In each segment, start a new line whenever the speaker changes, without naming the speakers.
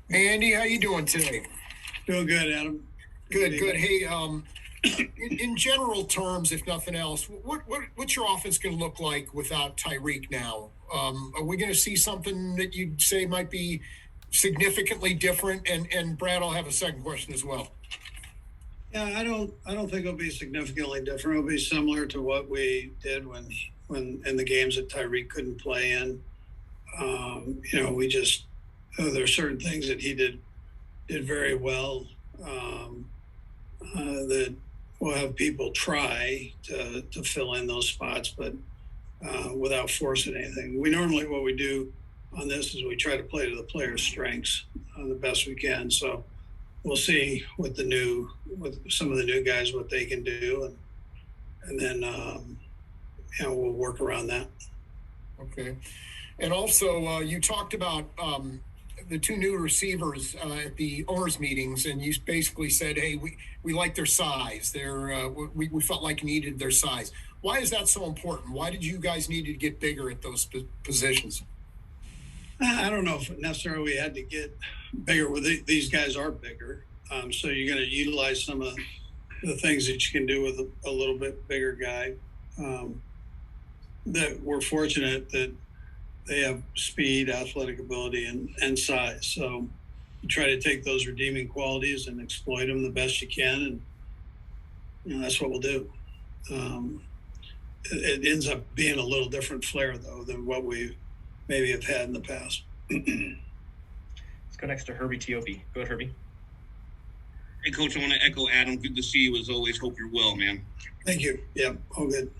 Hey Andy, how you doing today?
Doing good, Adam.
Good, good. Hey, in general terms, if nothing else, what's your offense going to look like without Tyreek now? Are we going to see something that you'd say might be significantly different? And Brad, I'll have a second question as well.
Yeah, I don't think it'll be significantly different. It'll be similar to what we did when in the games that Tyreek couldn't play in. We just there are certain things that he did very well that we'll have people try to fill in those spots, but without forcing anything. What we do on this is we try to play to the player's strengths the best we can. So we'll see with some of the new guys what they can do, and then we'll work around that.
Okay. And also, you talked about the two new receivers at the owners' meetings, and you basically said, "Hey, we like their size. We felt like needed their size." Why is that so important? Why did you guys need to get bigger at those positions?
I don't know if necessarily we had to get bigger. These guys are bigger, so you're going to utilize some of the things that you can do with a little bit bigger guy. That we're fortunate that they have speed, athletic ability, and size. So you try to take those redeeming qualities and exploit them the best you can, and that's what we'll do. It ends up being a little different flair, though, than what we maybe have had in the past.
Let's go next to Herbie Tiopi. Go ahead, Herbie.
Hey, Coach, I want to echo Adam. Good to see you as always. Hope you're well, man.
Thank you. Yeah, all good.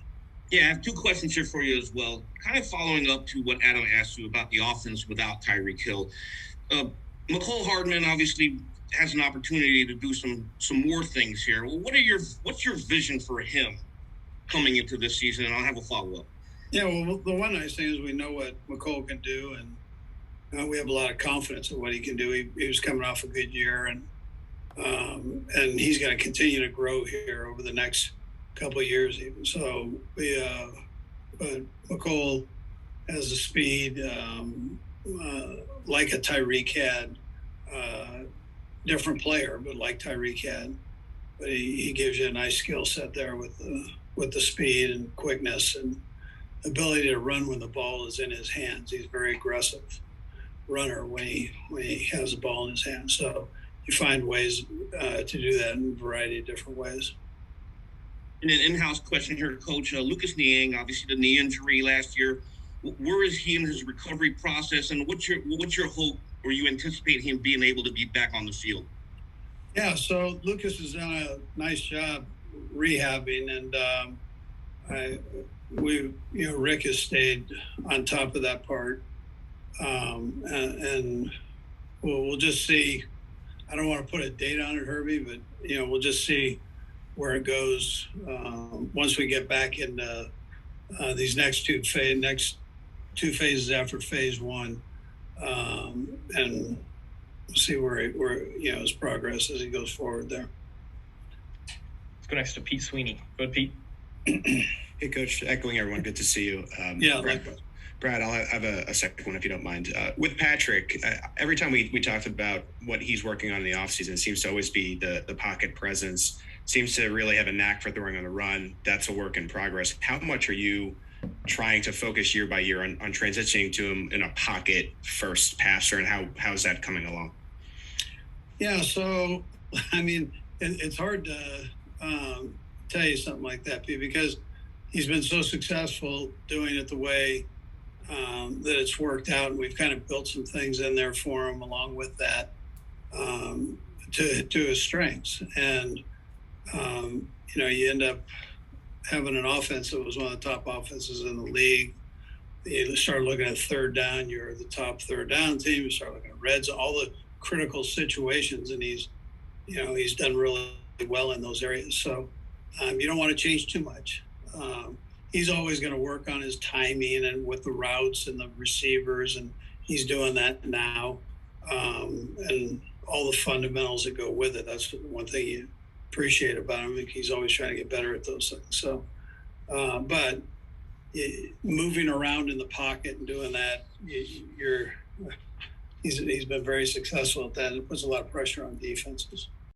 Yeah, I have two questions here for you as well. Kind of following up to what Adam asked you about the offense without Tyreek Hill. Mecole Hardman obviously has an opportunity to do some more things here. Well, what's your vision for him coming into this season? And I'll have a follow-up.
Yeah, well, the one nice thing is we know what Mecole can do, and we have a lot of confidence in what he can do. He was coming off a good year, and he's going to continue to grow here over the next couple of years even. So but Mecole has the speed like a Tyreek had, different player, but like Tyreek had. But he gives you a nice skill set there with the speed and quickness and ability to run when the ball is in his hands. He's a very aggressive runner when he has the ball in his hands. So you find ways to do that in a variety of different ways.
And an in-house question here, Coach. Lucas Niang, obviously the knee injury last year. Where is he in his recovery process, and what's your hope, or you anticipate him being able to be back on the field?
Yeah, so Lucas has done a nice job rehabbing, and Rick has stayed on top of that part, and we'll just see. I don't want to put a date on it, Herbie, but we'll just see where it goes once we get back into these next two phases after phase one, and we'll see where his progress as he goes forward there.
Let's go next to Pete Sweeney. Go ahead, Pete.
Hey, Coach. Echoing everyone, good to see you. Brad, I'll have a second one if you don't mind. With Patrick, every time we talked about what he's working on in the offseason, it seems to always be the pocket presence. Seems to really have a knack for throwing on the run. That's a work in progress. How much are you trying to focus year by year on transitioning to him in a pocket first passer, and how's that coming along?
Yeah, so I mean, it's hard to tell you something like that, Pete, because he's been so successful doing it the way that it's worked out, and we've kind of built some things in there for him along with that to his strengths. And you end up having an offense that was one of the top offenses in the league. You start looking at third down, you're the top third down team. You start looking at reds, all the critical situations, and he's done really well in those areas. So you don't want to change too much. He's always going to work on his timing and with the routes and the receivers, and he's doing that now. And all the fundamentals that go with it. That's one thing you appreciate about him. He's always trying to get better at those things. So, but moving around in the pocket and doing that, he's been very successful at that, and it puts a lot of pressure on defenses.